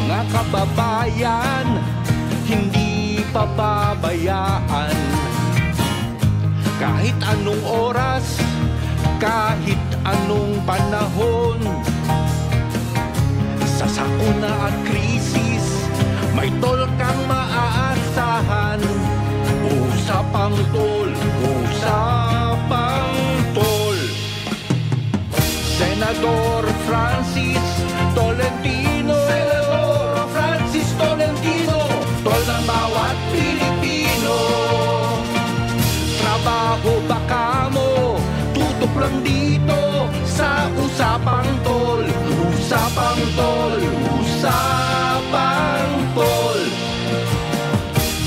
mga kababayan, hindi pababayaan. Kahit anong oras, kahit anong panahon, sa sakuna at krisis, may tol kang maaasahan. Usapang tol, usapang tol. Senador Francis Tolentino, Senador Francis Tolentino, tol ng bawat Pilipino. Trabaho baka mo, tutok lang dito sa Usapang Tol. Usapang Tol, Usapang Tol.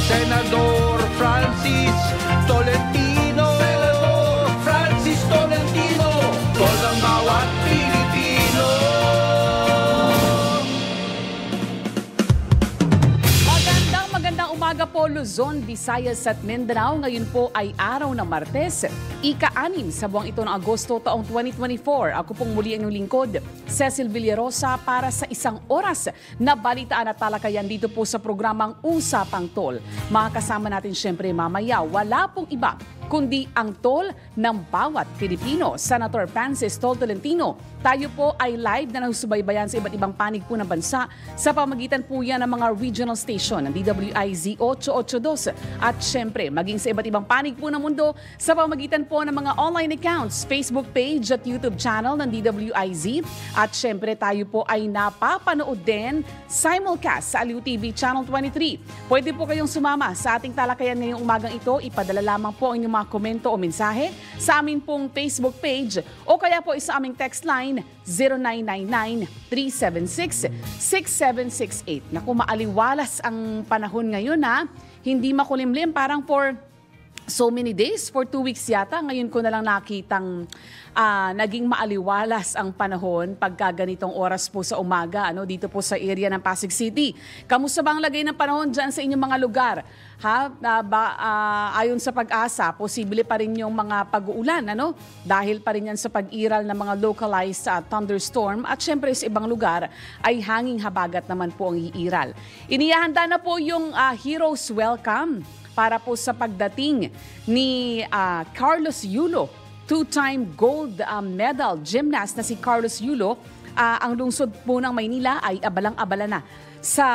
Senador Francis Tolentino, Senador Francis Tolentino, tol ng bawat Pilipino. Magandang umaga po Luzon, Visayas at Mindanao. Ngayon po ay araw ng Martes, ika-6 sa buwang ito ng Agosto taong 2024. Ako pong muli ang inyong lingkod, Cecil Villarosa, para sa isang oras na balitaan at talakayan dito po sa programang Usapang Tol. Makakasama natin syempre mamaya, wala pong iba kundi ang tol ng bawat Pilipino, Senator Francis Tol Tolentino. Tayo po ay live na nagsubaybayan sa iba't ibang panig po ng bansa sa pamagitan po yan ng mga regional station ng DWIZ 882 at syempre maging sa iba't ibang panig po ng mundo sa pamagitan po ng mga online accounts, Facebook page at YouTube channel ng DWIZ at syempre tayo po ay napapanood din simulcast sa Aliw TV Channel 23. Pwede po kayong sumama sa ating talakayan ngayong umagang ito, ipadala lamang po ang inyong mga komento o mensahe sa amin pong Facebook page o kaya po sa aming text line 0999-376-6768. Naku, maaliwalas ang panahon ngayon ha. Hindi makulimlim, parang for so many days, for 2 weeks yata. Ngayon ko na lang nakitang naging maaliwalas ang panahon pagka ganitong oras po sa umaga dito po sa area ng Pasig City. Kamusta ba ang lagay ng panahon dyan sa inyong mga lugar? Ayon sa Pag-asa, posible pa rin yung mga pag-uulan dahil pa rin yan sa pag-iral ng mga localized thunderstorm at syempre sa ibang lugar ay hanging habagat naman po ang iiral. Inihahanda na po yung Heroes Welcome para po sa pagdating ni Carlos Yulo, two-time gold medal gymnast na si Carlos Yulo. Ang lungsod po ng Maynila ay abalang-abala na sa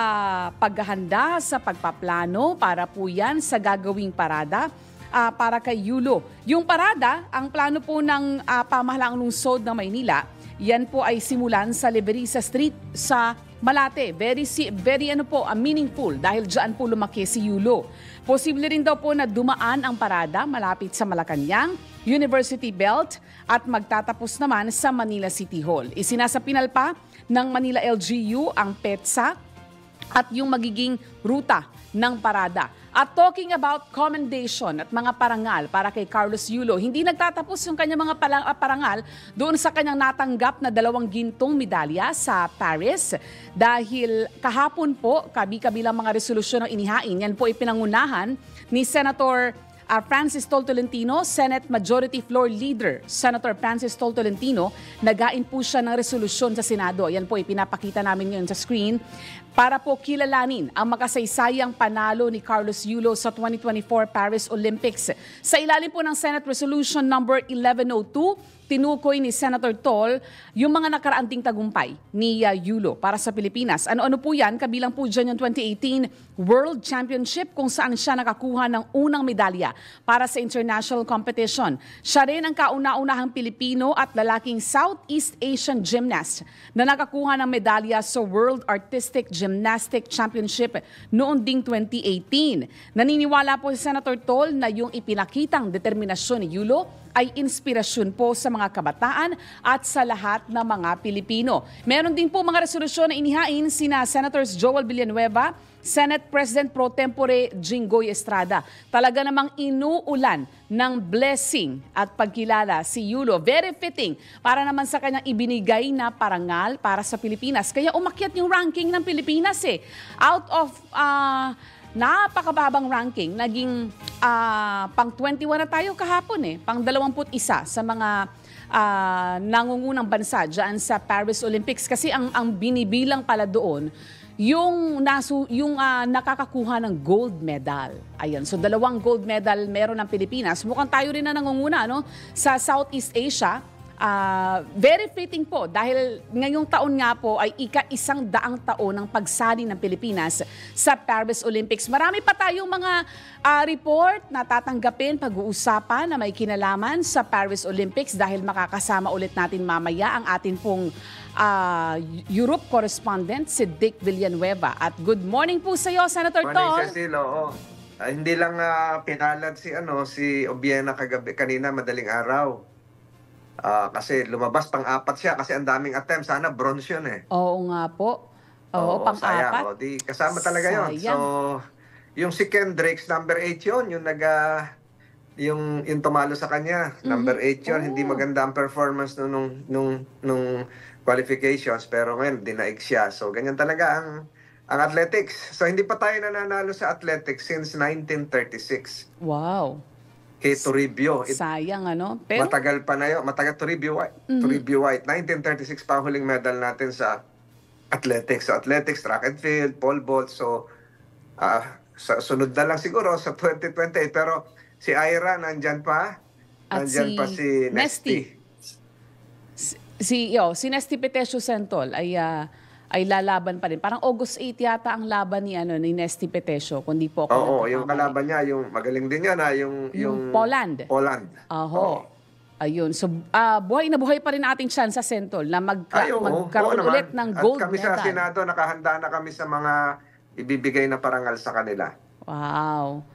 paghahanda, sa pagpaplano para po yan sa gagawing parada para kay Yulo. Yung parada, ang plano po ng pamahalaang lungsod ng Maynila, yan po ay simulan sa Liberisa Street sa Malate. Very meaningful dahil dyan po lumaki si Yulo. Posible rin daw po na dumaan ang parada malapit sa Malacanang, University Belt at magtatapos naman sa Manila City Hall. Isinasapinal pa ng Manila LGU ang PETSA at yung magiging ruta ng parada. At talking about commendation at mga parangal para kay Carlos Yulo, hindi nagtatapos yung kanyang mga parangal doon sa kanyang natanggap na 2 gintong medalya sa Paris. Dahil kahapon po, kabilang mga resolusyon ng inihain, yan po ipinangunahan ni Senator Francis Tol Tolentino, Senate Majority Floor Leader Senator Francis Tol Tolentino. Nagain po siya ng resolusyon sa Senado. Yan po ipinapakita namin ngayon sa screen para po kilalanin ang makasaysayang panalo ni Carlos Yulo sa 2024 Paris Olympics. Sa ilalim po ng Senate Resolution number 1102, tinukoy ni Senator Tol yung mga nakaraanting tagumpay ni Yulo para sa Pilipinas. Ano-ano po yan? Kabilang po dyan yung 2018 World Championship kung saan siya nakakuha ng unang medalya para sa international competition. Siya rin ang kauna-unahang Pilipino at lalaking Southeast Asian gymnast na nakakuha ng medalya sa World Artistic Gymnastic Championship noong ding 2018. Naniniwala po si Senator Tol na yung ipinakitang determinasyon ni Yulo ay inspirasyon po sa mga kabataan at sa lahat ng mga Pilipino. Meron din po mga resolusyon na inihain sina Senators Joel Villanueva, Senate President Pro Tempore Jinggoy Estrada. Talaga namang inuulan ng blessing at pagkilala si Yulo. Very fitting para naman sa kanyang ibinigay na parangal para sa Pilipinas. Kaya umakyat yung ranking ng Pilipinas Out of napakababang ranking, naging pang 21 na tayo kahapon pang 21 sa mga nangungunang bansa dyan sa Paris Olympics. Kasi ang binibilang pala doon, yung nakakakuha ng gold medal. Ayan, so 2 gold medal meron ng Pilipinas. Mukhang tayo rin na nangunguna, no? Sa Southeast Asia. Very fitting po dahil ngayong taon nga po ay ika-100 taon ng pagsali ng Pilipinas sa Paris Olympics. Marami pa tayong mga report na tatanggapin, pag-uusapan na may kinalaman sa Paris Olympics dahil makakasama ulit natin mamaya ang atin pong Europe correspondent si Dick Villanueva. At good morning po sa iyo, Senator Tol. Morning, Cecil. Oo. Hindi lang pinalad si Obiena kanina madaling araw. Kasi lumabas pang-4 siya kasi ang daming attempts. Sana bronze yun eh. Oo nga po. Oo, pang-4. Di, kasama talaga yun. So, yung si Kendricks, number 8 yun. Yung tumalo sa kanya. Number 8 yun. Hindi maganda ang performance nung qualifications. Pero ngayon, dinaig siya. So, ganyan talaga ang athletics. So, hindi pa tayo nananalo sa athletics since 1936. Wow. Kay Toribio. Sayang, ano? Pero matagal pa na yun. Matagal Toribio White. Toribio White. 1936 pa huling medal natin sa athletics. So athletics, track and field, pole vault. So sunod na lang siguro sa 2028. Pero si Ira nandyan pa. At nandyan pa si Nesty. Si Nesty Petesio Sentol ay lalaban pa rin. Parang August 8 yata ang laban ni Nesty Petesio, kundi po ako. Oo, yung kalaban niya, yung magaling din yan yung Poland. Oo. Ayun. So, buhay na buhay pa rin ating chance sa Sentol na magkaroon ulit ng gold medal. At kami sa Senado, nakahanda na kami sa mga ibibigay na parangal sa kanila. Wow.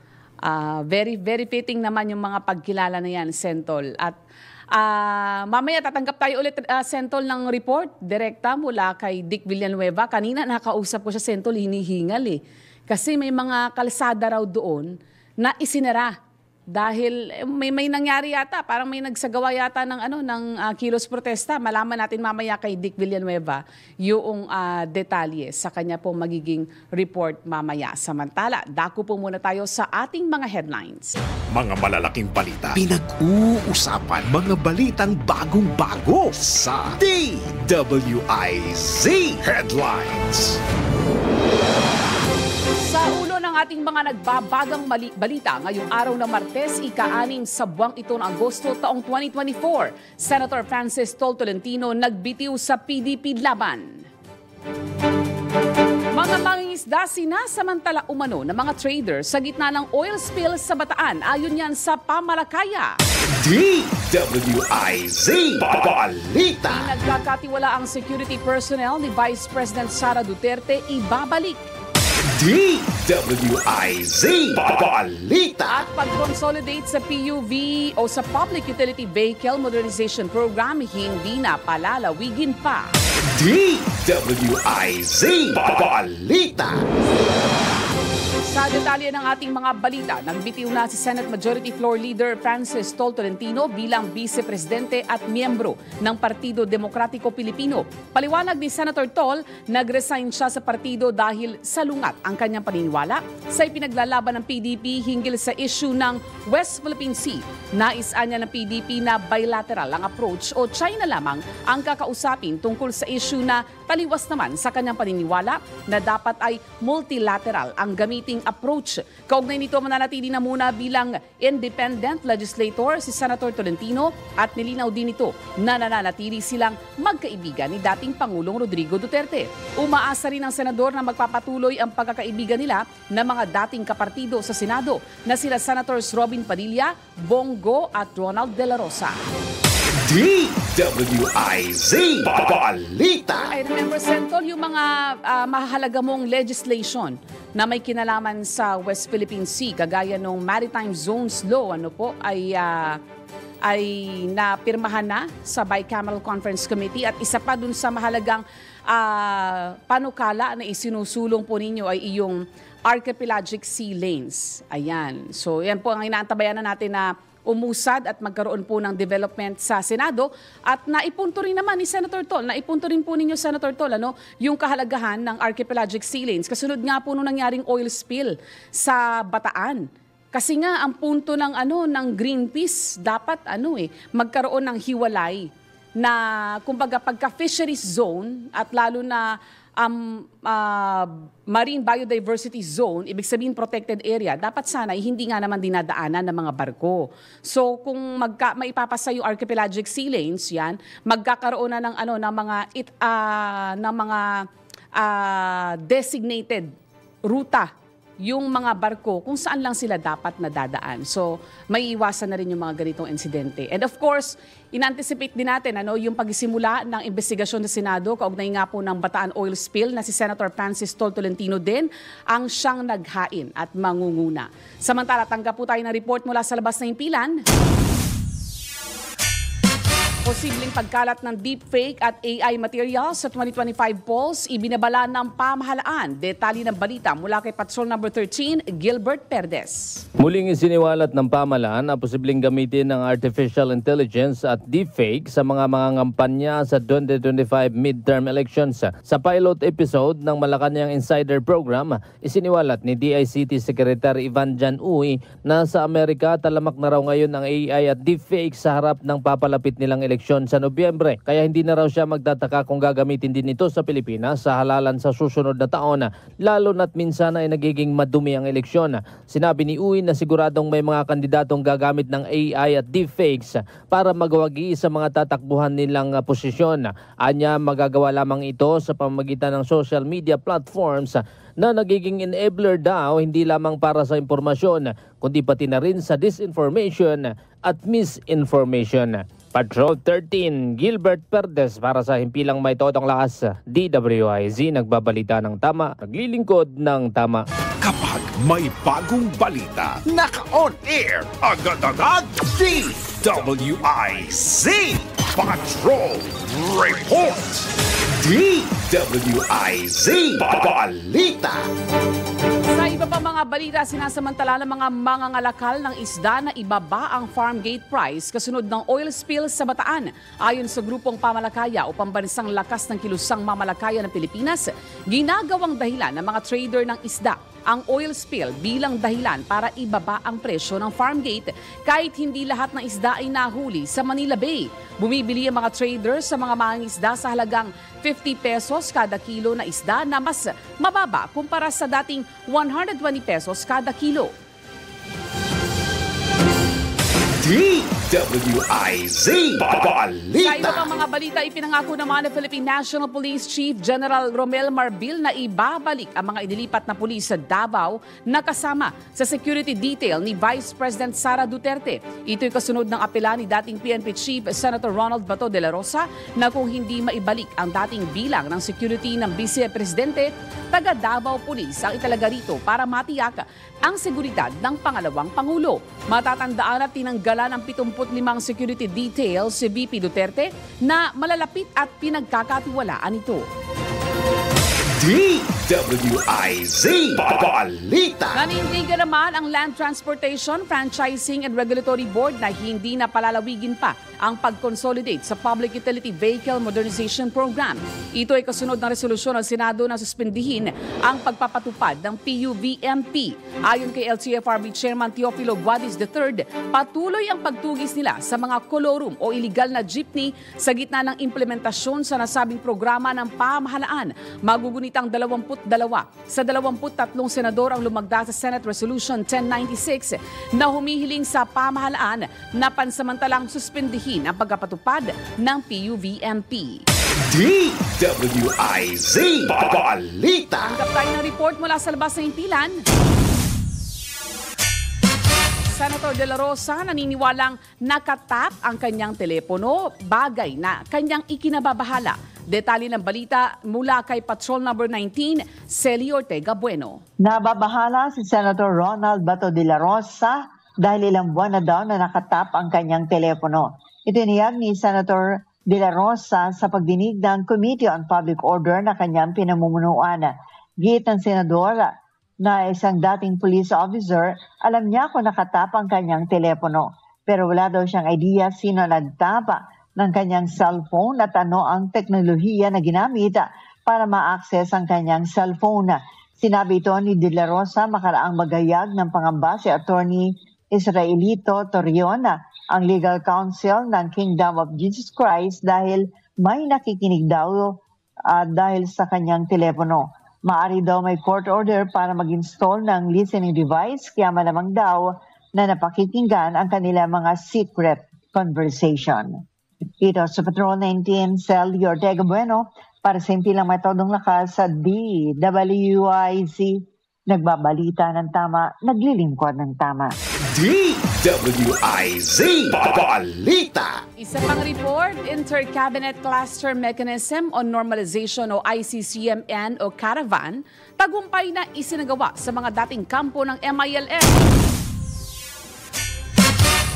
Very, very fitting naman yung mga pagkilala na yan, Sentol. At mamaya tatanggap tayo ulit, Sentol, ng report direkta mula kay Dick Villanueva. Kanina nakausap ko siya, Sentol, hinihingal eh. Kasi may mga kalsada raw doon na isinara dahil may nangyari yata, parang may nagsagawa yata ng kilos protesta. Malaman natin mamaya kay Dick Villanueva yung detalye sa kanya po magiging report mamaya. Samantala, dako po muna tayo sa ating mga headlines. Mga malalaking balita, pinag-uusapan, mga balitang bagong-bago sa DWIZ Headlines. Sa ulo ng ating mga nagbabagang balita ngayong araw ng Martes, ika-6 sa buwang ito ng Agosto taong 2024, Senator Francis Tol Tolentino nagbitiw sa PDP laban. Mga mangingisda sinasamantala umano ng mga trader sa gitna ng oil spill sa Bataan. Ayon yan sa Pamalakaya. DWIZ Balita. Nagkakatiwala ang security personnel ni Vice President Sara Duterte ibabalik. DWIZ Balita. At pag-consolidate sa PUV o sa Public Utility Vehicle Modernization Program, hindi na palalawigin pa. DWIZ Balita. Sa detalye ng ating mga balita, nagbitiw na si Senate Majority Floor Leader Francis Tol Tolentino bilang Vice-Presidente at miyembro ng Partido Demokratiko Pilipino. Paliwanag ni Senator Tol, nag-resign siya sa partido dahil salungat ang kanyang paniniwala sa ipinaglalaban ng PDP hinggil sa issue ng West Philippine Sea. Nais niya ng PDP na bilateral ang approach o China lamang ang kakausapin tungkol sa issue na taliwas naman sa kanyang paniniwala na dapat ay multilateral ang gamiting approach. Kaugnay nito, mananatili na muna bilang independent legislator si Senator Tolentino at nilinaw din ito na nananatili silang magkaibigan ni dating Pangulong Rodrigo Duterte. Umaasa rin ang senador na magpapatuloy ang pagkakaibigan nila ng mga dating kapartido sa Senado na sila Senators Robin Padilla, Bongo at Ronald De La Rosa. DWIZ Balita. I remember, Sentol, yung mga mahalaga mong legislation na may kinalaman sa West Philippine Sea, kagaya ng Maritime Zones Law, ay napirmahan na sa Bicameral Conference Committee at isa pa dun sa mahalagang panukala na isinusulong po ninyo ay iyong Archipelagic Sea Lanes. Ayan. So yan po ang inaantabayan na natin na umusad at magkaroon po ng development sa Senado at naipunto rin naman ni Senator Tol, naipunto rin po ninyo Senator Tol, yung kahalagahan ng Archipelagic Sea Lanes. Kasunod nga po nung nangyaring oil spill sa Bataan. Kasi nga ang punto ng ng Greenpeace dapat magkaroon ng hiwalay na kumbaga pagka fisheries zone at lalo na marine biodiversity zone, ibig sabihin protected area, dapat sana hindi nga naman dinadaanan ng mga barko. So kung maipapasa yung archipelagic sea lanes, yan, magkakaroon na ng mga designated ruta yung mga barko kung saan lang sila dapat nadadaan. So, may iwasan na rin yung mga ganitong insidente. And of course, in-anticipate din natin yung pagsisimula ng investigasyon ng Senado kaugnay nga po ng Bataan oil spill na si Senator Francis Tolentino din ang siyang naghain at mangunguna. Samantala, tanggap po tayo ng report mula sa labas ng himpilan. Posibleng pagkalat ng deepfake at AI materials sa 2025 polls, ibinabala ng pamahalaan. Detalye ng balita mula kay Patrol Number 13, Gilbert Perdes. Muling isiniwalat ng pamahalaan na posibleng gamitin ng artificial intelligence at deepfake sa mga kampanya sa 2025 midterm elections. Sa pilot episode ng Malacanang Insider Program, isiniwalat ni DICT Secretary Ivan Jan Uy na sa Amerika talamak na raw ngayon ang AI at deepfake sa harap ng papalapit nilang eleksyon sa Nobyembre. Kaya hindi na raw siya magtataka kung gagamitin din ito sa Pilipinas sa halalan sa susunod na taon, lalo na't minsan ay nagiging madumi ang eleksyon. Sinabi ni Uy na siguradong may mga kandidatong gagamit ng AI at deepfakes para magwagi sa mga tatakbuhan nilang posisyon. Anya, magagawa lamang ito sa pamamagitan ng social media platforms na nagiging enabler daw hindi lamang para sa impormasyon, kundi pati na rin sa disinformation at misinformation. Patrol 13, Gilbert Perdes para sa Himpilang May Totong Lakas, DWIZ, nagbabalita ng tama, naglilingkod ng tama. Kapag may bagong balita, naka-on air, agad-agad, DWIZ Patrol Report. DWIZ Balita. Sa iba pa mga balita, sinasamantala ng mga mangangalakal ng isda na ibaba ang farm gate price kasunod ng oil spill sa Bataan. Ayon sa grupong pamalakaya o pambansang lakas ng kilusang mamalakaya ng Pilipinas, ginagawang dahilan ng mga trader ng isda ang oil spill bilang dahilan para ibaba ang presyo ng farm gate kahit hindi lahat ng isda ay nahuli sa Manila Bay. Bumibili ang mga traders sa mga mangingisda sa halagang 50 pesos kada kilo na isda na mas mababa kumpara sa dating 120 pesos kada kilo. DWIZ Balita. Sa iba pang mga balita, ipinangako naman ng Philippine National Police Chief General Romel Marbil na ibabalik ang mga inilipat na pulis sa Davao na kasama sa security detail ni Vice President Sara Duterte. Ito'y kasunod ng apela ni dating PNP Chief Senator Ronald Bato de la Rosa na kung hindi maibalik ang dating bilang ng security ng Vice Presidente, taga Davao Police ang italaga rito para matiyak ang seguridad ng pangalawang Pangulo. Matatandaan at tinanggalan ang 75 security details si VP Duterte na malalapit at pinagkakatiwalaan ito. DWIZ Balita. Nanindigan naman ang Land Transportation, Franchising and Regulatory Board na hindi na palalawigin pa ang pag-consolidate sa Public Utility Vehicle Modernization Program. Ito ay kasunod ng resolusyon ng Senado na suspendihin ang pagpapatupad ng PUVMP. Ayon kay LTFRB Chairman Teofilo Guadis III, patuloy ang pagtugis nila sa mga kolorum o illegal na jeepney sa gitna ng implementasyon sa nasabing programa ng pamahalaan. Magugunitang 22 sa 23 senador ang lumagda sa Senate Resolution 1096 na humihiling sa pamahalaan na pansamantalang suspendihin ang pagpapatupad ng PUVMP. DWIZ Balita. Tanggap tayo ng report mula sa labas ng himpilan. Senator De La Rosa naniniwalang nakatap ang kanyang telepono, bagay na kanyang ikinababahala. Detalye ng balita mula kay Patrol Number 19, Celi Ortega Bueno. Nababahala si Senator Ronald Bato de la Rosa dahil ilang buwan na daw na nakatap ang kanyang telepono. Itiniyag ni Senator De La Rosa sa pagdinig ng Committee on Public Order na kanyang pinamumunuan. Git ng senador na isang dating police officer, alam niya kung nakatap ang kanyang telepono. Pero wala daw siyang idea sino nagtapa ng kanyang cellphone at ano ang teknolohiya na ginamit para ma-access ang kanyang cellphone. Sinabi ito ni De La Rosa makaraang magayag ng pangamba si Attorney Israelito Toriona, ang legal counsel ng Kingdom of Jesus Christ, dahil may nakikinig daw dahil sa kanyang telepono. Maari daw may court order para mag-install ng listening device, kaya malamang daw na napakikinggan ang kanilang mga secret conversation. Ito sa Patrol 19, Cel Ortega Bueno, para sa impilang metodong lakas sa DWIZ. Nagbabalita ng tama, naglilingkod ng tama. DWIZ Balita. Isa pang report, Inter-Cabinet Cluster Mechanism on Normalization o ICCMN o Caravan, tagumpay na isinagawa sa mga dating kampo ng MILF.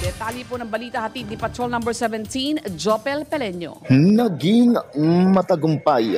Detalye po ng balita hatid ni Patrol Number 17, Jopel Peleño. Naging matagumpay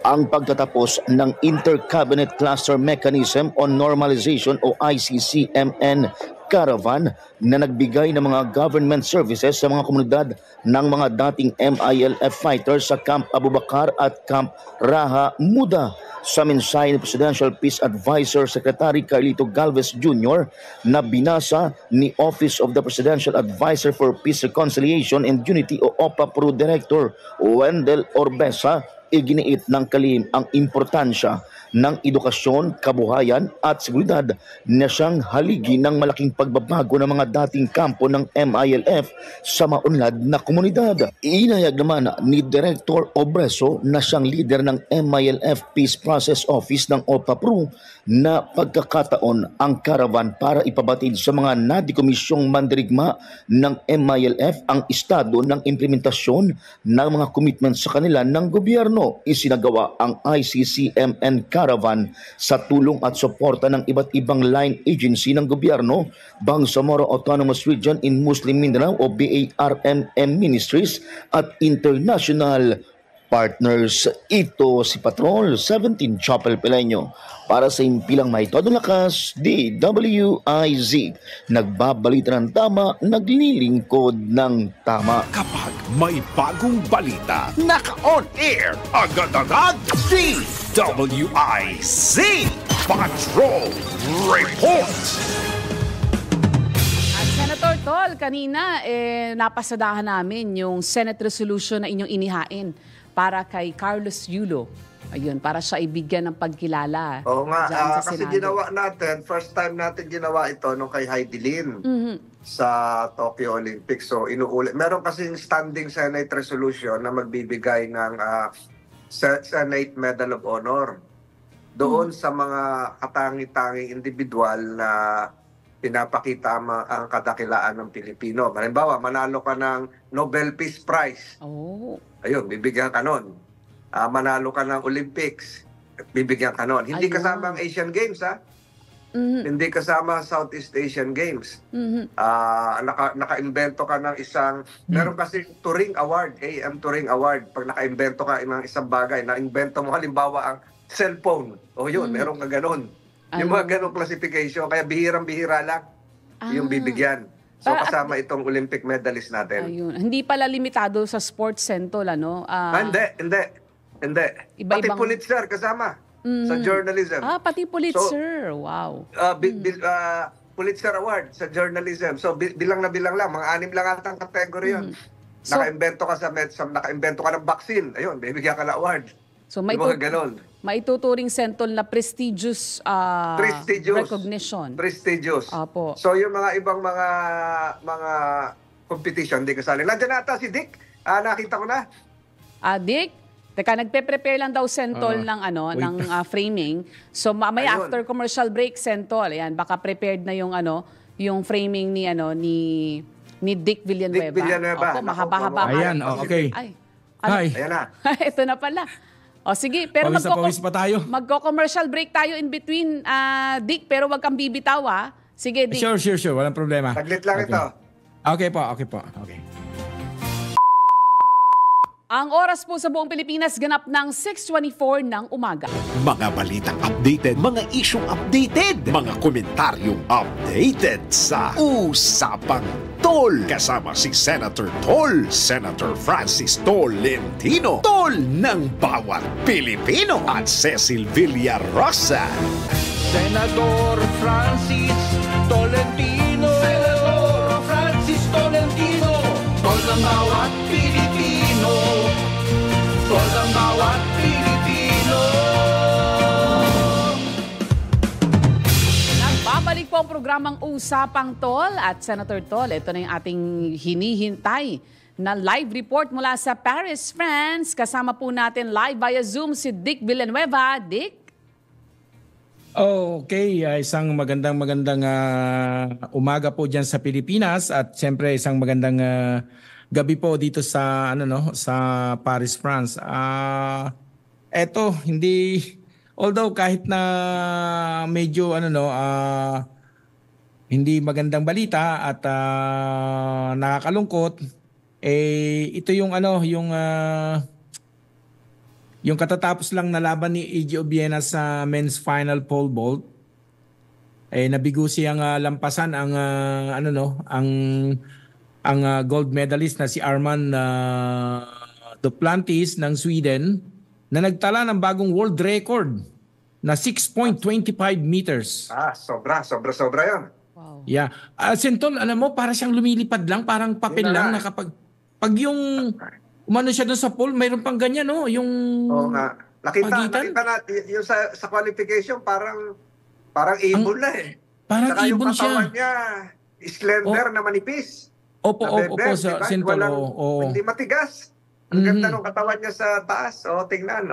ang pagtatapos ng Inter-Cabinet Cluster Mechanism on Normalization o ICCMN Caravan na nagbigay ng mga government services sa mga komunidad ng mga dating MILF fighters sa Camp Abubakar at Camp Raha Muda. Sa mensahe ni Presidential Peace Advisor Secretary Carlito Galvez Jr. na binasa ni Office of the Presidential Advisor for Peace, Reconciliation and Unity o OPA Pro Director Wendell Orbesa, iginiit ng kalihim ang importansya ng edukasyon, kabuhayan at seguridad na siyang haligi ng malaking pagbabago ng mga dating kampo ng MILF sa maunlad na komunidad. Inayag naman ni Director Obreso na siyang leader ng MILF Peace Process Office ng OPAPRO na pagkakataon ang caravan para ipabatid sa mga nadikomisyong mandirigma ng MILF ang estado ng implementasyon ng mga commitments sa kanila ng gobyerno. Isinagawa ang ICCMN Caravan sa tulong at suporta ng iba't ibang line agency ng gobyerno, Bangsamoro Autonomous Region in Muslim Mindanao o BARMM Ministries at international partners. Ito si Patrol 17 Chapel Peleño para sa impilang may todong lakas, DWIZ. Nagbabalita ng tama, naglilingkod ng tama. Kapag may bagong balita, naka-on air, agad-agad, DWIZ Patrol Report. Senator Tol, kanina napasadahan namin yung Senate resolution na inyong inihain para kay Carlos Yulo. Ayun, para siya ibigyan ng pagkilala. Oo nga, sa kasi Senado. ginawa natin, first time natin ginawa ito nung kay Heidi Lim sa Tokyo Olympics. So inuulit. Meron kasing standing Senate resolution na magbibigay ng Senate Medal of Honor doon sa mga katangi-tanging individual na pinapakita ang kadakilaan ng Pilipino. Halimbawa, manalo ka ng Nobel Peace Prize. Oh. Ayun, bibigyan ka nun. Manalo ka ng Olympics, bibigyan ka nun. Hindi Ayun. kasama ang Asian Games, ha? Hindi kasama Southeast Asian Games. Naka-invento ka ng isang, meron kasi Turing Award, AM Turing Award. Pag naka-invento ka ng isang bagay, na-invento mo halimbawa ang cellphone. O yun, meron ka ganun. Yung mga ganong classification, kaya bihirang-bihira lang yung bibigyan. So kasama itong Olympic medalist natin. Ayun. Hindi pala limitado sa sports center, ano? Hindi. Pati Pulitzer kasama sa journalism. Pati Pulitzer. So, wow. Pulitzer Award sa journalism. So bilang na bilang lang, mga 6 lang atang category yun. So, naka-invento ka naka-invento ka ng vaccine. Ayun, bibigyan ka ng award. So maituturing sentol na prestigious recognition. Prestigious. Apo. So yung mga ibang mga competition, hindi kasali. Nandiyan ata si Dick. Nakita ko na. Dick, teka, nagpe-prepare lang daw sentol ng framing. So mamaya after commercial break sentol, ayan, baka prepared na yung framing ni Dick Villanueva. Dick Villanueva. Opo, mahaba-haba. Ayan, okay. Ay. Hi. Ayan na. Ito na pala. O sige, pero pawis pa tayo. magko-commercial break tayo in between, Dick, pero wag kang bibitaw, ha? Sige, Dick. Sure. Walang problema. Saglit lang ito. Okay po. Okay. Ang oras po sa buong Pilipinas ganap ng 6:24 ng umaga. Mga balitang updated, mga isyong updated, mga komentaryong updated sa Usapang Tol. Kasama si Senator Tol, Senator Francis Tolentino, Tol ng bawat Pilipino, at Cecil Villarosa. Senador Francis Tolentino. Senador Francis Tolentino. Tol ng bawat Pilipino. Tol ng bawat Pilipino. Nagbabalik po ang programang Usapang Tol at Senator Tol. Ito na yung ating hinihintay na live report mula sa Paris, France. Kasama po natin live via Zoom si Dick Villanueva. Dick? Okay, isang magandang umaga po diyan sa Pilipinas at siyempre isang magandang gabi po dito sa sa Paris, France. Eto, although kahit na medyo hindi magandang balita at nakakalungkot, ito yung katatapos lang na laban ni AJ Obiena sa men's final pole vault, nabigo siyang lampasan ang gold medalist na si Armand Duplantis ng Sweden, na nagtala ng bagong world record na 6.25 meters. Sobra yun. Wow. Yeah. Sentol, alam mo, para siyang lumilipad lang, parang papel lang na pag yung umano siya doon sa pool, mayroon pang ganyan, no? Yung Oo nga. Nakita na yung sa qualification, parang ibon na eh. Parang saka ibon yung katawan siya. niya, slender na manipis. Opo, sa Sentol. Hindi matigas. Ang ganda ng katawan niya sa taas. Tingnan,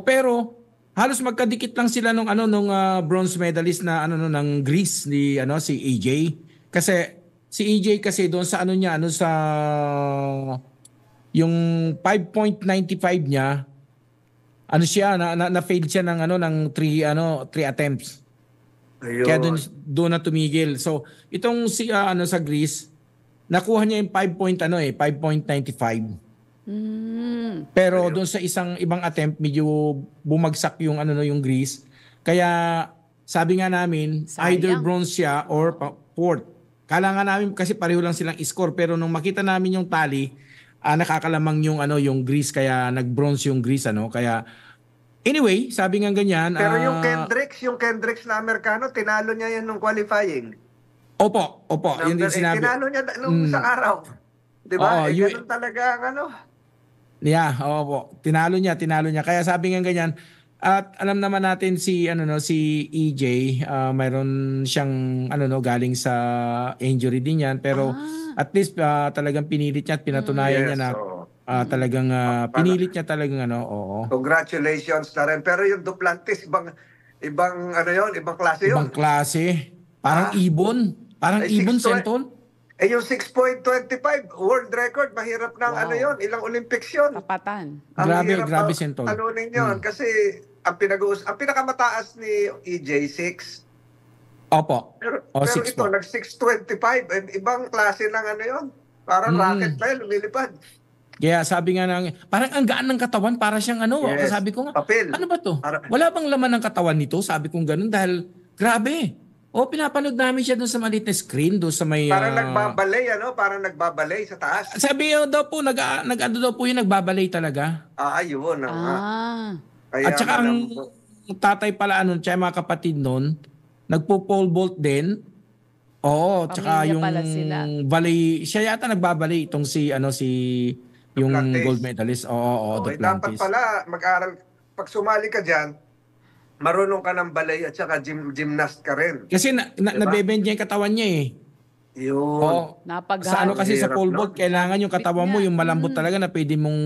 pero halos magkadikit lang sila nung bronze medalist na ng Greece si AJ. Kasi si AJ kasi doon sa sa yung 5.95 niya, na-failed siya ng 3 attempts. Ayun. Kaya doon na tumigil. So, itong sa Greece, nakuha niya yung 5.95. Pero doon sa ibang attempt, medyo bumagsak yung yung Greece. Kaya sabi nga namin, either bronze siya or fourth. Kala nga namin kasi pareho lang silang score, pero nung makita namin yung tally, nakakalamang yung Greece, kaya nag-bronze yung Greece kaya anyway, sabi nga ganyan. Pero yung Kendricks na Amerikano, tinalo niya yan nung qualifying. Opo, yun din sinabi. Tinalo niya nung sa araw. 'Di ba? Ganun talaga ang Yeah, opo. Tinalo niya. Kaya sabi nga ganyan. At alam naman natin si EJ, mayroon siyang galing sa injury din yan, pero at least talagang pinilit niya at pinatunayan niya na talagang pinilit niya talagang oo. Congratulations na rin. Pero yung Duplantis, ibang klase yun. Ibang klase. Parang ibon. Parang ibon, Sentol. Yung 6.25 world record, mahirap ng ilang Olympics yun. Tapatan. Grabe, Sentol. Talunin yun kasi ang pinakamataas ni EJ 6. Opo. Pero 6 ito, nag-6.25. Ibang klase ng yun. Parang rocket na yun, lumilipad. Kaya sabi nga parang ang gaan ng katawan, para siyang Yes. Sabi ko nga, Papel. ano ba to? Wala bang laman ng katawan nito? Sabi kong ganun dahil grabe. Pinapanood namin siya doon sa maliit na screen, doon sa may... Parang nagbabalay, Parang nagbabalay sa taas. Sabi daw po, nagbabalay talaga. Yun. Kaya, at saka ang tatay pala tsaka mga kapatid nun, nagpo-pole vault din. Oo, tsaka yung balay, siya yata nagbabalay itong yung Duplantis. gold medalist. Oo, Dapat Duplantis. pala mag-aral, pag sumali ka dyan, marunong ka ng balay at saka gymnast ka rin. Kasi nabebend niya yung katawan niya eh. Yun. Sa kasi sa pole vault, kailangan yung katawan mo, yung malambot talaga na pwede mong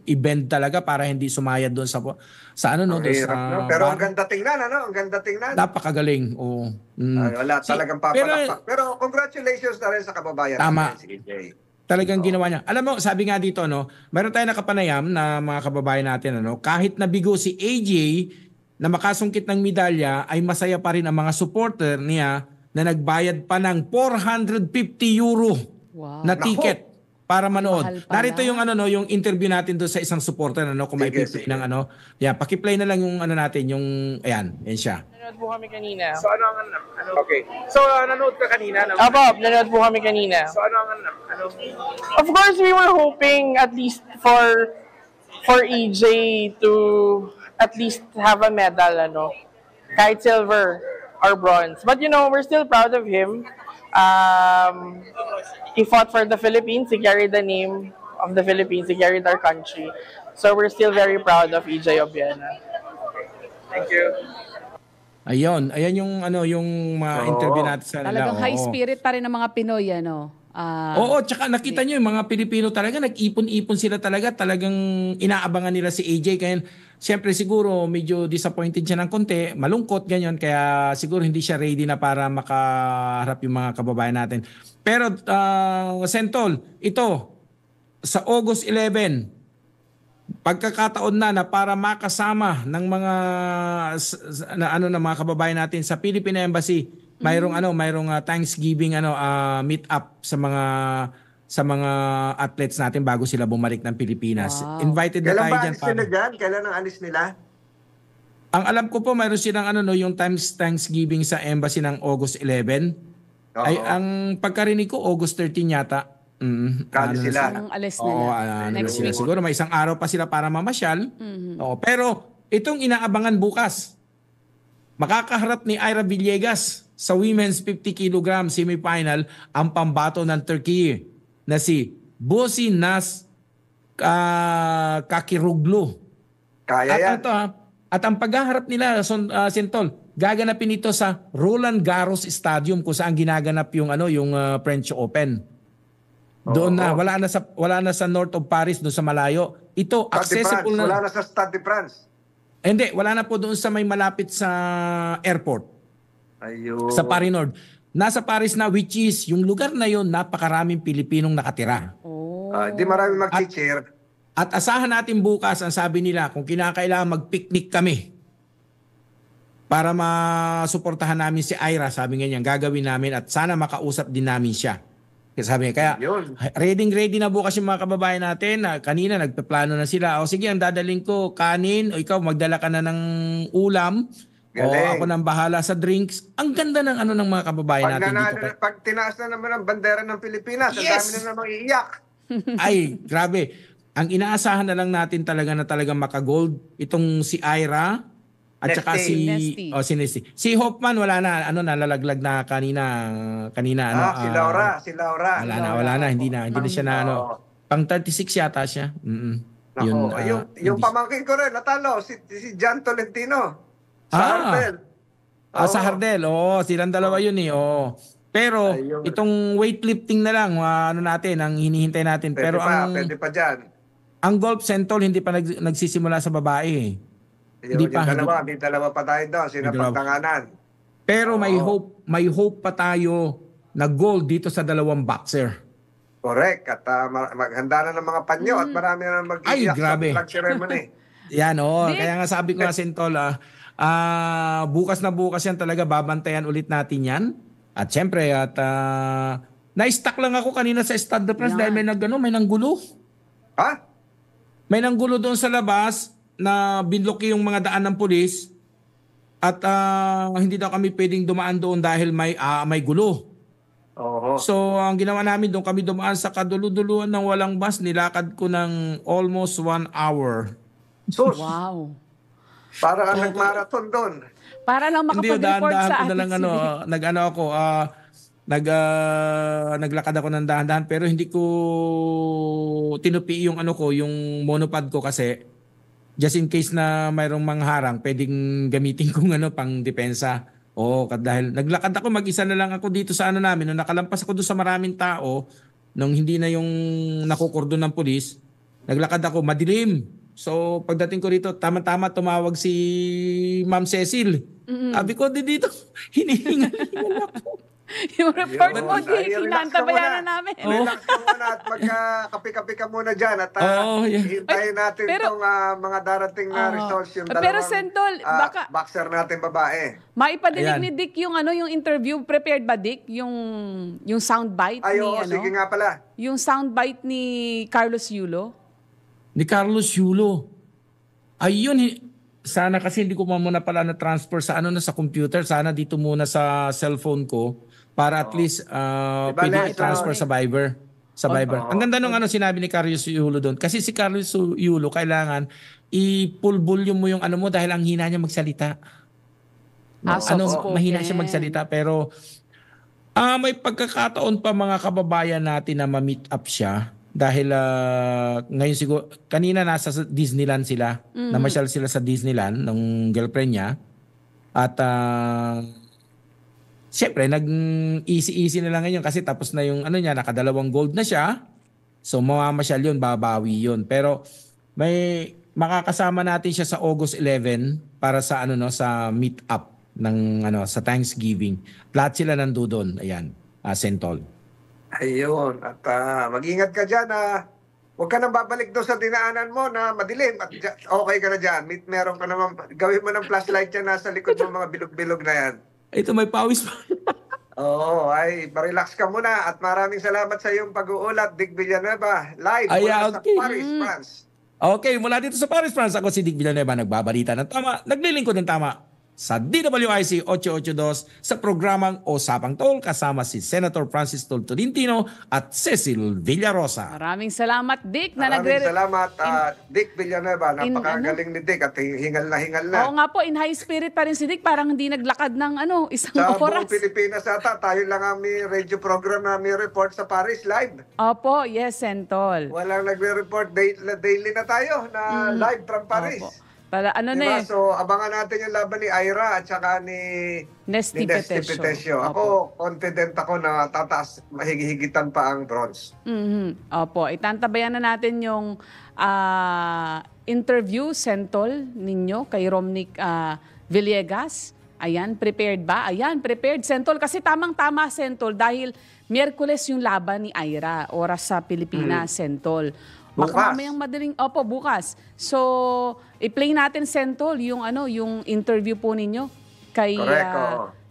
i-bend talaga para hindi sumayad doon sa doon sa... Pero ang ganda tingnan, Ang ganda tingnan. Napakagaling. Wala talagang papalakpak. Pero congratulations na rin sa kababayan. Tama. Si EJ. Talagang ginawa niya. Alam mo, sabi nga dito, meron tayong nakapanayam na mga kababayan natin, kahit nabigo si AJ na makasungkit ng medalya, ay masaya pa rin ang mga supporter niya na nagbayad pa ng €450 na ticket para manood. Mahal pala. Narito yung yung interview natin doon sa isang supporter kung may Sige, play ng paki-play na lang yung natin yung ayan siya. Nanood po kami kanina. So ano ang okay. So nanood ka kanina ng Opo, nanood po kami kanina. So ano ang Of course, we were hoping at least for EJ to at least have a medal, kahit silver or bronze. But we're still proud of him. He fought for the Philippines. He carried the name of the Philippines. He carried our country. So we're still very proud of EJ Obiena. Thank you. Ayan yung yung mga interview natin sa Talagang high spirit pa rin ng mga Pinoy, Oo, tsaka nakita nyo yung mga Pilipino talaga, nag-ipon-ipon sila talagang inaabangan nila si AJ. Kaya siyempre siguro medyo disappointed siya ng konti, malungkot ganyan, kaya siguro hindi siya ready na para makaharap yung mga kababayan natin. Pero Sentol, ito, sa August 11, pagkakataon na para makasama ng mga mga kababayan natin sa Philippine Embassy, mayroong Thanksgiving meet up sa mga athletes natin bago sila bumalik ng Pilipinas. Wow. Invited na Kailan tayo ba diyan alis nila dyan? Kailan ang alis nila? Ang alam ko po mayroon silang yung Thanksgiving sa embassy ng August 11. Oo. Ay ang pagkarinig ko August 13 yata. Kali sila. Anong alis Oo, nila? Next sila. week. Siguro may isang araw pa sila para mamasyal. Oo, pero itong inaabangan bukas, makakaharap ni Ira Villegas sa women's 50 kg semifinal ang pambato ng Turkey na si Bosi Naz Kakiroglu. Kaya yan. At ang paghaharap nila, Sentol, gaganapin ito sa Roland Garros Stadium kung saan ginaganap yung French Open. Doon na wala na sa north of Paris, doon sa malayo. Ito accessible na. Wala na sa Stade de France. Hindi, wala na po doon sa may malapit sa airport. Ayun. Sa Paris Nord. Nasa Paris na, which is yung lugar na yon napakaraming Pilipinong nakatira. Di marami mag-cheer. At asahan natin bukas, ang sabi nila, kung kinakailangan mag-picnic kami para masuportahan namin si Ira, sabi nga niya, gagawin namin at sana makausap din namin siya. Sabi niya, kaya ready na bukas yung mga kababayan natin. Kanina nagpaplano na sila. O sige, ang dadaling ko kanin, o ikaw magdala ka na ng ulam. Galing. O ako nang bahala sa drinks. Ang ganda ng ng mga kababayan natin dito. Pag tinaas na naman ang bandera ng Pilipinas, ang dami na namang iiyak. Ay, grabe. Ang inaasahan na lang natin talaga na talagang maka-gold itong si Ira at saka si Nesty. Si Hoffman wala na, nalalaglag na kanina. Si Laura. Wala na, hindi na siya na pang 36 yata siya. Yung pamangkin ko rin, natalo, si John Tolentino. Sa Hardel. Sa Hardel, silang dalawa yun eh. Pero itong weightlifting na lang, natin, ang hinihintay natin. Pwede pa dyan. Ang golf Sentol hindi pa nagsisimula sa babae. Hindi dalawa pa tayo doon, sinapagtanganan. Pero may hope pa tayo na gold dito sa dalawang boxer. Correct. At maghanda na ng mga panyo at marami na mag-iiyak sa flag ceremony. Yan kaya nga sabi ko nga Sentol, bukas na bukas yan talaga, babantayan ulit natin yan. At syempre, na-stuck lang ako kanina sa Stade de France dahil may nanggulo. Ha? May nanggulo doon sa labas na binloki yung mga daan ng pulis at hindi daw kami pwedeng dumaan doon dahil may gulo. So ang ginawa namin doon, kami dumaan sa kaduluduluan ng walang bus, nilakad ko ng almost 1 hour. Sus! Wow. Para kang nag-marathon doon. Para lang makapag-report sa atin. Naglakad ako ng dahan-dahan pero hindi ko tinupi yung yung monopod ko kasi just in case na mayroong mangharang, pwedeng gamitin kong pang depensa. Dahil naglakad ako, mag-isa na lang ako dito sa namin. Nung nakalampas ako doon sa maraming tao, nung hindi na yung nakukordon ng pulis, naglakad ako, madilim. So pagdating ko rito, tama-tama tumawag si Ma'am Cecil. Sabi ko, dito, hinihingal ako. Yung report mo, Ayun. Dick, Relax ka hinantabayan muna. na namin. Relax ka muna at magka-kape-kape ka muna dyan at hintayin natin pero- itong mga darating na results yung Pero, dalawang Sentol, baka boxer natin babae. maipadinig Ayan. ni Dick yung yung interview. Prepared ba, Dick? Yung soundbite Ay, ni oo, sige nga pala. Yung soundbite ni Carlos Yulo? Ni Carlos Yulo. Ayun, sana kasi hindi ko muna pala na-transfer sa sa computer. Sana dito muna sa cellphone ko para at least pwede i-transfer sa Viber. Sa Viber. Ang ganda nung sinabi ni Carlos Yulo doon. Kasi si Carlos Yulo, kailangan i-full volume mo yung mo dahil ang hina niya magsalita. Mahina siya magsalita. Pero may pagkakataon pa mga kababayan natin na ma-meet up siya. Dahil ngayon siguro, kanina nasa Disneyland sila. Namasyal sila sa Disneyland ng girlfriend niya. At siyempre, nag-easy-easy na lang ngayon kasi tapos na yung niya, nakadalawang gold na siya. So mamamasyal yun, babawi yun. Pero may makakasama natin siya sa August 11 para sa sa meet up ng sa Thanksgiving. Lahat sila nandoon. Ayan, Sentol. Ayun. At mag-ingat ka dyan. Huwag ka nang babalik doon sa dinaanan mo na madilim. At okay ka na dyan. Meron ka naman. Gawin mo ng flashlight yan nasa likod mo mga bilog-bilog na yan. Ito may pawis pa. Oo, relax ka muna. At maraming salamat sa iyong pag-uulat, Dick Villanueva. Live mula sa Paris, France. Okay, mula dito sa Paris, France. Ako si Dick Villanueva, nagbabalita ng tama, naglilingkod ng tama sa DWIC 882 sa programang Usapang Tol kasama si Senator Francis Tol Tolentino at Cecil Villarosa. Maraming salamat, Dick. Maraming salamat, Dick Villanueva. Napakagaling ni Dick at hingal na. Oo nga po, in high spirit pa rin si Dick. Parang hindi naglakad ng isang sa oras. Sa buong Pilipinas ata, tayo lang ang may radio program na may report sa Paris live. Opo, yes, Sentol. Walang nagre-report, daily na tayo na live from Paris. Opo. Para So, abangan natin yung laban ni Ira at saka ni Nesty Petesio. Ako, confident ako na tataas, mahigihigitan pa ang bronze. Opo, itantabayan na natin yung interview, Sentol, ninyo kay Romnick Villegas. Ayan, prepared ba? Ayan, prepared, Sentol. Kasi tamang-tama, Sentol, dahil Miyerkules yung laban ni Ira, oras sa Pilipinas, Sentol. Baka mamayang madaling, bukas. So, i-play natin, Sentol, yung yung interview po ninyo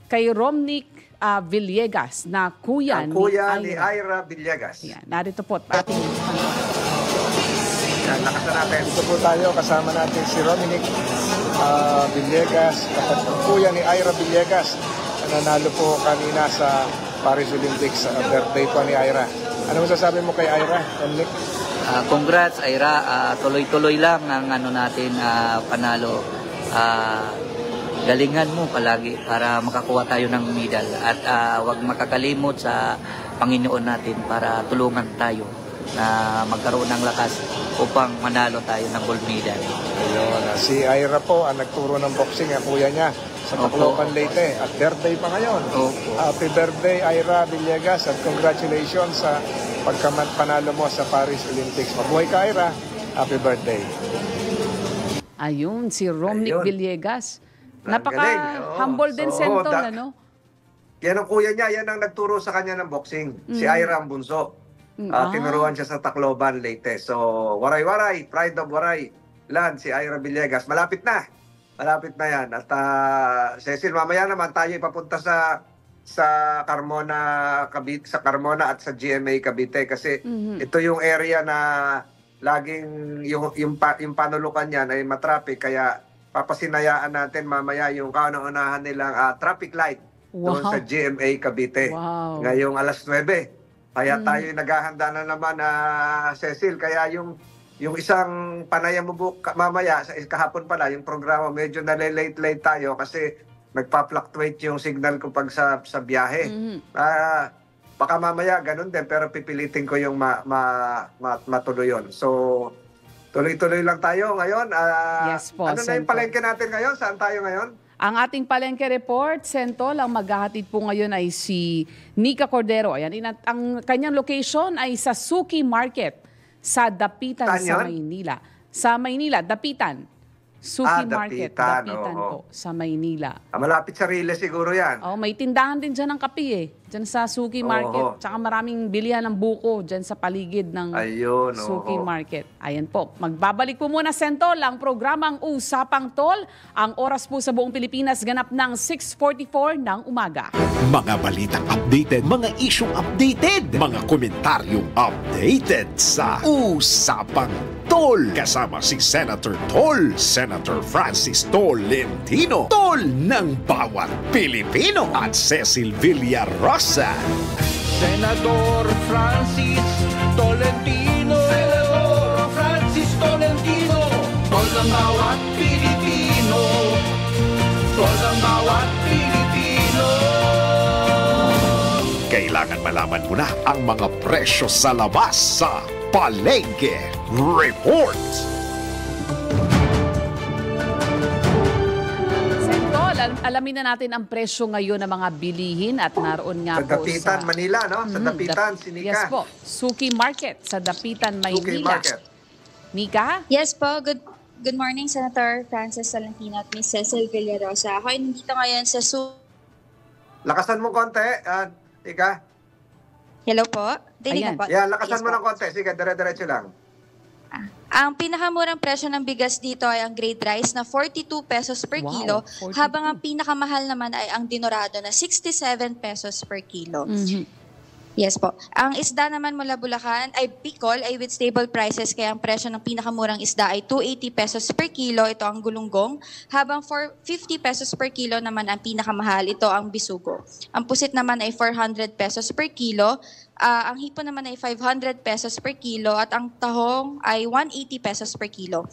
kay Romnick Villegas na kuya ni Ira Villegas. Yan, narito po ating lakasan natin. Dito po tayo, kasama natin si Romnick Villegas, kapatid kuya ni Ira Villegas. Nanalo po kanina sa Paris Olympics, birthday po ni Ira. Ano masasabi mo kay Ira, Romnick? Congrats, Ira. Tuloy-tuloy lang ang natin panalo. Galingan mo palagi para makakuha tayo ng medal. At huwag makakalimot sa Panginoon natin para tulungan tayo na magkaroon ng lakas upang manalo tayo ng gold medal. Ayun, si Ira po ang nagturo ng boxing, ang kuya niya sa Tacloban, Leyte. At birthday pa ngayon. Happy birthday, Ira Villegas, at congratulations sa pagkapanalo mo sa Paris Olympics. Mabuhay ka, Ira. Happy birthday. Ayun, si Romnick Villegas. Napaka-humble din, Sentol, Yan ang kuya niya, yan ang nagturo sa kanya ng boxing. Si Ira ang bunso. Tinuruan siya sa Tacloban, Leyte. So, waray-waray, pride of Waray Land, si Ira Villegas. Malapit na yan. At Cecil, mamaya naman tayo ipapunta sa Carmona, Cavite, sa Carmona at sa GMA Cavite kasi ito yung area na laging yung panulukan niyan ay matraffic, kaya papasinayaan natin mamaya yung kauna-unahan nilang traffic light doon sa GMA Cavite. Ngayong alas 9. Kaya tayo naghahanda na naman Cecil, kaya yung isang panayam mo mamaya kahapon pala yung programa medyo na-late tayo kasi nagpa-fluctuate yung signal ko pag sa biyahe. Baka mamaya ganun din, pero pipilitin ko yung matuloy yun. So, tuloy-tuloy lang tayo ngayon. Yes po, ano na yung palengke natin ngayon? Saan tayo ngayon? Ang ating palengke report, Sentol, ang maghahatid po ngayon ay si Nika Cordero. Ayan, ang kanyang location ay sa Suki Market sa Dapitan sa Maynila. Sa Maynila, Dapitan. Suki Market, Dapitan po, sa Maynila. Malapit sa Riles siguro yan. May tindahan din dyan ng kape dyan sa Suki Market. Tsaka maraming bilihan ng buko dyan sa paligid ng Suki Market. Ayan po. Magbabalik po muna, Sentol, ang programang Usapang Tol. Ang oras po sa buong Pilipinas ganap ng 6:44 ng umaga. Mga balitang updated, mga isyong updated, mga komentaryong updated sa Usapang Tol. Kasama si Senator Tol, Senator Francis Tolentino, Tol ng bawat Pilipino, at Cecil Villarosa. Senador Francis Tolentino, Senador Francis Tolentino, Tol ng bawat Pilipino, Tol ng bawat Pilipino. Kailangan malaman mo na ang mga presyo sa labas sa Palengke Report. Alamin na natin ang presyo ngayon ng mga bilihin at naroon nga sa Dapitan, Manila, no? Sa Dapitan, si Nika. Yes po, Suki Market sa Dapitan, Maynila. Suki Market. Nika? Yes po, good morning Senator Francis Tolentino at Ms. Cecil Villarosa. Ako ay nandito ngayon sa Lakasan mo konti, Nika. Hello po? Dinig na po. Yeah, lakasan mo ng konti. Sige, dire-diretso lang. Ang pinakamurang presyo ng bigas dito ay ang grade rice na 42 pesos per kilo, 42. Habang ang pinakamahal naman ay ang dinorado na 67 pesos per kilo. Yes po. Ang isda naman mula Bulacan ay Bicol ay with stable prices, kaya ang presyo ng pinakamurang isda ay 280 pesos per kilo, ito ang gulunggong, habang 50 pesos per kilo naman ang pinakamahal, ito ang bisugo. Ang pusit naman ay 400 pesos per kilo, ang hipon naman ay 500 pesos per kilo, at ang tahong ay 180 pesos per kilo.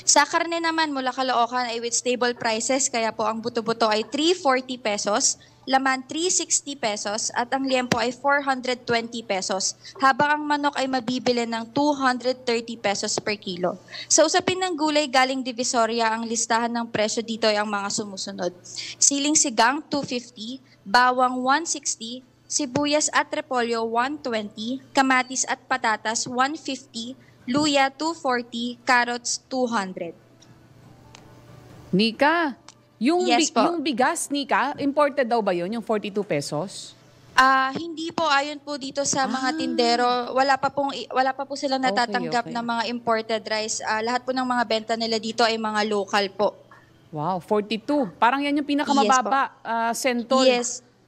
Sa karne naman mula Caloocan ay with stable prices, kaya po ang buto-buto ay 340 pesos, laman 360 pesos, at ang liempo ay 420 pesos, habang ang manok ay mabibili ng 230 pesos per kilo. Sa usapin ng gulay galing Divisoria, ang listahan ng presyo dito ay ang mga sumusunod. Siling sigang 250, bawang 160, sibuyas at repolyo 120, kamatis at patatas 150, luya 240, carrots 200. Nika, yung bigas, Nika, imported daw ba yun, yung 42 pesos? Hindi po, ayon po dito sa mga tindero, wala pa po silang natatanggap na mga imported rice. Lahat po ng mga benta nila dito ay mga local po. Wow, 42. Parang yan yung pinakamababa, Sentol,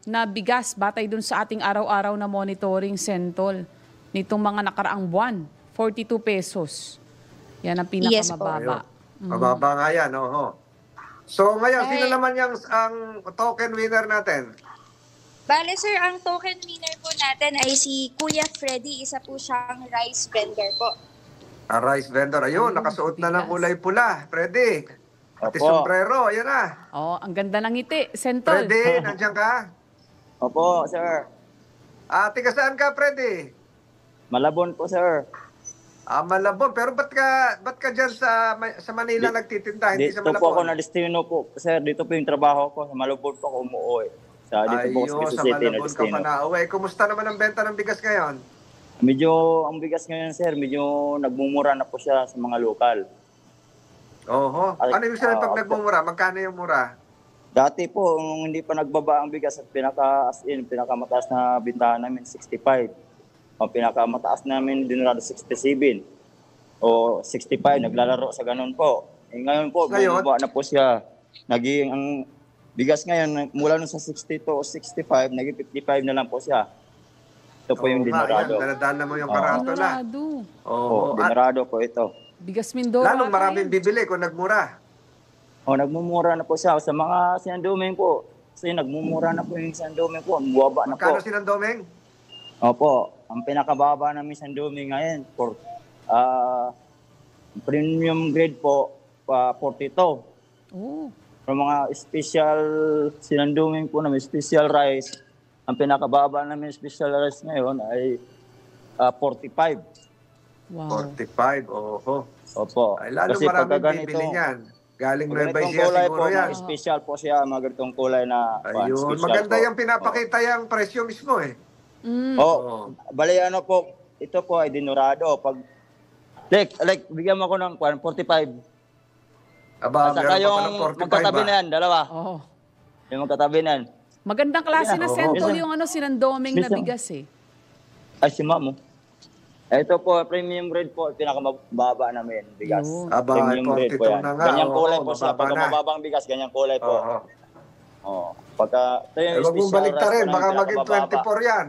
na bigas batay dun sa ating araw-araw na monitoring, Sentol, nitong mga nakaraang buwan. 42 pesos. Yan ang pinakamababa. Mababa nga yan, So ngayon, sino naman yung ang token winner natin? Bale sir, ang token winner po natin ay si Kuya Freddy. Isa po siyang rice vendor po. Rice vendor. Ayun, nakasuot na ng kulay pula. Freddy. Pati sombrero, ayan na. Ang ganda ng ngiti, Sentol. Freddy, nandiyan ka? Opo, sir. Tiga saan ka, Freddy? Malabon po, sir. Malabon. Pero ba't ka dyan sa Manila nagtitinda, hindi sa Malabon? Dito po ako na destino po, sir. Dito po yung trabaho ko. Sa Malabon po ako umuwi. Dito po sa Quezon City na destino. Ka pa na. Kumusta naman ang benta ng bigas ngayon? Medyo, ang bigas ngayon, sir, medyo nagmumura na po siya sa mga lokal. Ano yung sabihin pag nagmumura? Magkano yung mura? Dati po, hindi pa nagbaba ang bigas at pinakamataas na bintahan namin, 65. Ang pinakamataas namin, dinurado 67. O 65, naglalaro sa ganun po. Ngayon po, bumaba na po siya. Naging, ang bigas ngayon, mula nun sa 62 o 65, naging 55 na lang po siya. Ito po yung dinurado. Daladala mo yung karatula. Dinurado po ito. Bigas Mindoro. Lalong maraming bibili kung nagmura. Nagmumura na po siya. Sa mga sinandoming po, kasi nagmumura na po yung sinandoming po. Buwaba na po. Magkano sinandoming? Opo. Ang pinakababa namin sinandoming ngayon, premium grade po, 42. Para mga special sinandoming po namin, special rice, ang pinakababa namin special rice ngayon ay 45. Wow. 45, Opo. Ay, lalo maraming bibili niyan. Galing Nueva Ecija siguro yan. Special po siya, mga ganitong kulay na ayun, maganda yung pinapakita yung presyo mismo Bali po, ito po ay dinurado. Pag, like bigyan mo ako ng 45. Aba, saka yung magkatabi na yan, dalawa. Yung magkatabi na yan. Magandang klase na sentol Oo. yung sinandoming na Minsan. bigas eh. Ay, si Ma'am. Ito po, premium grade po, pinakamababa namin bigas. Aba, Premium grade 42 po yan. na nga. Ganyang kulay Oo, po siya. mababa Pagka na. mababang bigas, ganyang kulay po. Oo. Pagka, ito yung Huwag mong special balik rice rin, po baka namin, maging pinakamababa. 24 yan.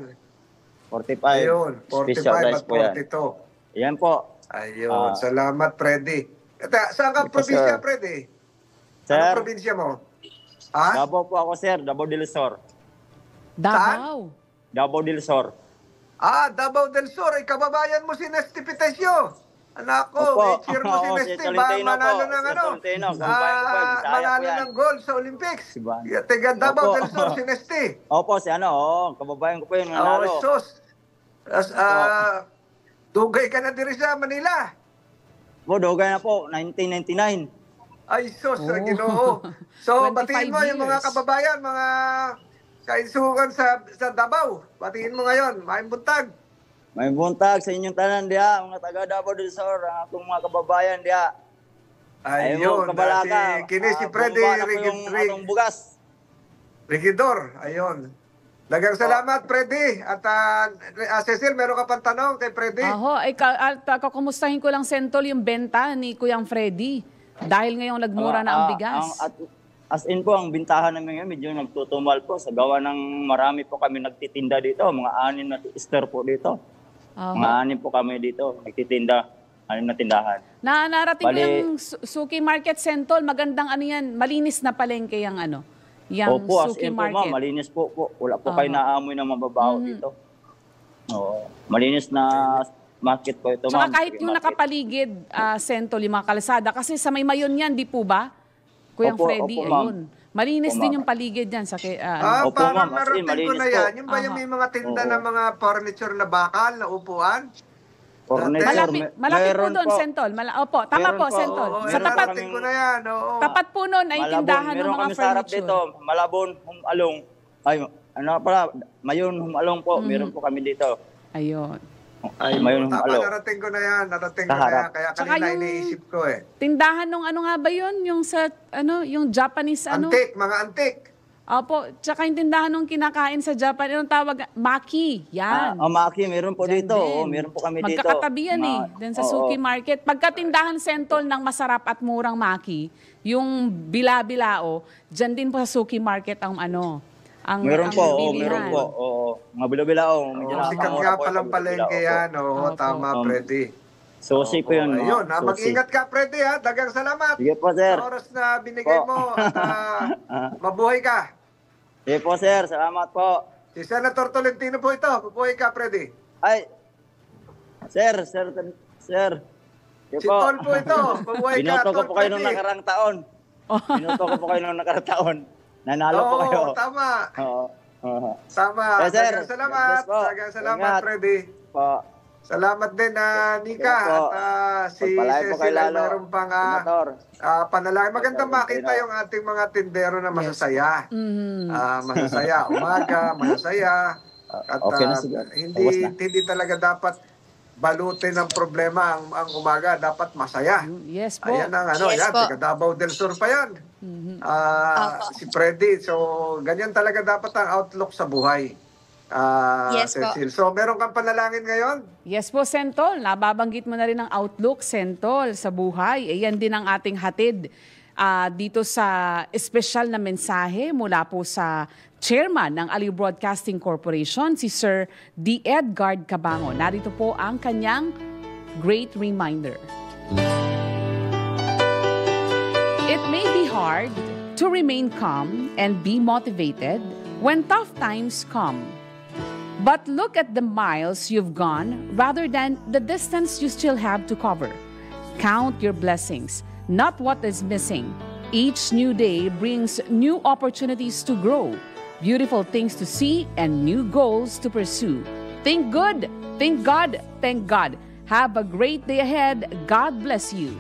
45. Ayun, Special 45 rice at po yan. 42. Yan po. Ayun, salamat, Freddy. Saan ka Ito, probinsya, sir. Freddy? Sir? Anong probinsya mo? Ha? Davao po ako, sir. Davao del Sur. Davao. Davao del Sur. Davao del Sur. Ay, kababayan mo si Nesty Pitesio. Anak ko, Opo. i-cheer mo si Oo, Nesty. si Tolentino Manalo po. ng Si Tolentino, kababayan ko po, Bisaya po manalo yan. ng gold sa Olympics. Siban. Taga Davao Opo. del Sur si Nesty. Opo, si kababayan ko po yun. Nanalo. sus. Dugay ka na diri sa Manila. Dugay na po, 1999. Ay, sus, Ginoo. So, 25 batiin mo yung mga years. kababayan, mga kaisukan sa Davao. Batiin mo ngayon, maayong buntag. May buntag sa inyong tanan diha, mga taga Davao del Sur, ang atong mga kababayan diha. Ayun, kini si Freddy Atong bugas. Regidor. Ayun. Dagang salamat, Freddy. At Cecil, meron ka pang tanong kay Freddy? Kakumustahin ko lang, Sentol, yung benta ni Kuyang Freddy. Dahil ngayong nagmura na ang bigas. As in po, ang bintahan namin ngayon, medyo nagtutumal po. Sa gawa ng marami po kami nagtitinda dito. Mga 6 na store po dito. Mga 6 po kami dito, nagtitinda. 6 na tindahan. Narating ko yung Suki Market, Sentol. Magandang yan, malinis na palengke yung yung Opo, Suki as in Market. po, malinis po. Wala po kayo naamoy na mababaho dito. Malinis na market po ito, Tsaka ma'am. kahit yung nakapaligid, Sentol, yung mga kalsada. Kasi sa may mayon yan, di po ba? Kuyang Freddy, opo, ma'am. ayun. Malinis Opo, din ma'am. yung paligid dyan. Opo, parang ma'am. As in, narating ko malinis na po. yan. Yung ba yung may mga tinda ng mga furniture na bakal, na upuan? Furniture, Malapit po meron doon, Sentol. Opo, tama Meron po, po, Sentol. Oo, Sa tapat, narating ko na yan. Oo. tapat po noon ay Malabon. tindahan ng Meron mga kami sa harap furniture. dito, Malabon, Humalong. Ay, Mayon, Humalong po. Meron po kami dito. Ayun. Ay, Mayon, tama, Humalong. narating ko na yan. Narating Sa ko na harap. yan. Kaya Tsaka kanina yung- iniisip ko eh. Tindahan nung nga ba yun? Yung sa, yung Japanese, Antik, mga antik. Opo, tsaka yung tindahan nung kinakain sa Japan, anong tawag? Maki, yan. Maki, meron po Dyan dito. din. Meron po kami dito. Magkakatabi yan dun sa Suki Market. Pagkatindahan, Sentol, ng masarap at murang Maki, yung bila-bilao, dyan din po sa Suki Market ang ang Meron po, bilihan. meron po. Mga bilo-bilao. Sikat nga palang palengke yan. Oo, tama, Freddy. Susi po yun. Ayun, Susi. mag-ingat ka, Freddy, ha? Dagang salamat. Sige po, sir. Sa oras na binigay mo at mabuhay ka. Sige po, sir. Salamat po. Si Senator Tolentino po ito. Mabuhay ka, Freddy. Ay, sir. Sige Si po. Tol po ito. Mabuhay ka, Binoto ko Tol po kayo nung Freddy. nakarang taon. Binoto ko po kayo nung nakarang taon. Nanalo po kayo. Oo, tama. Oo. Tama. Eh, sir. Dagang salamat. God bless po. Dagang salamat, Ingat. Freddy. Po. Salamat din Nika Sige po. at si Pagpalain po kayo Cecil ay lalo. mayroon pang Senator. panalangin. Magandang makita yung ating mga tindero na masasaya. Masasaya umaga, masasaya. At Okay na siguro. hindi Tapos na. hindi talaga dapat balutin ng problema ang umaga, dapat masaya. Yes po. Ayan ang Yes yan, po. taga Davao del Sur pa yan. Si Freddy. So, ganyan talaga dapat ang outlook sa buhay. Yes po. Cecil. So, meron kang panalangin ngayon? Yes po, Sentol. Nababanggit mo na rin ang outlook, Sentol, sa buhay. Yan din ang ating hatid dito sa espesyal na mensahe mula po sa chairman ng Aliw Broadcasting Corporation, si Sir D. Edgard Cabango. Narito po ang kanyang great reminder. It may be hard to remain calm and be motivated when tough times come. But look at the miles you've gone rather than the distance you still have to cover. Count your blessings, not what is missing. Each new day brings new opportunities to grow, beautiful things to see, and new goals to pursue. Think good, think God, thank God. Have a great day ahead. God bless you.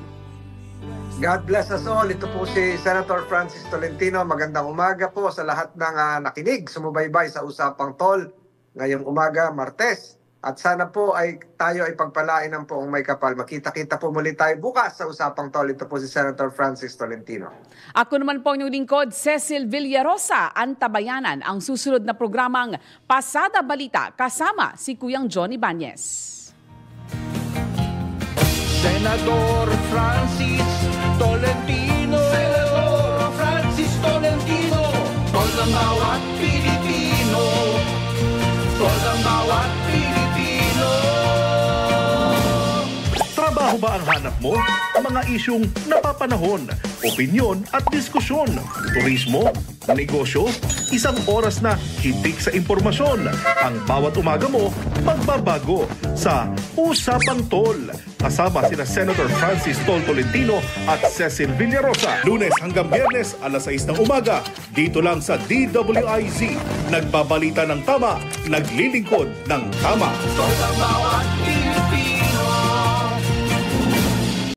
God bless us all. Ito po si Senator Francis Tolentino. Magandang umaga po sa lahat ng nakinig, sumubaybay sa Usapang Tol. Ngayong umaga, Martes, At sana po ay tayo ay pagpalain ng poong may kapal. Makita-kita po muli tayo bukas sa Usapang Tol. Ito po si Senator Francis Tolentino. Ako naman po ang inyong lingkod, Cecil Villarosa, Antabayanan, ang susunod na programang Pasada Balita kasama si Kuyang Johnny Bañez. Senador Francis Tolentino, Senador Francis Tolentino, tol ng bawat Pilipino, tol ng bawat Pilipino. Trabaho ba ang hanap mo? Mga isyung napapanahon, opinyon at diskusyon, turismo, negosyo, isang oras na hitik sa impormasyon. Ang bawat umaga mo, magbabago sa Usapang Tol. Kasama sina Senator Francis Tol Tolentino at Cecil Villarosa. Lunes hanggang Biyernes, alas 6 ng umaga. Dito lang sa DWIZ. Nagbabalita ng tama, naglilingkod ng tama. Tol ng bawat Pilipino.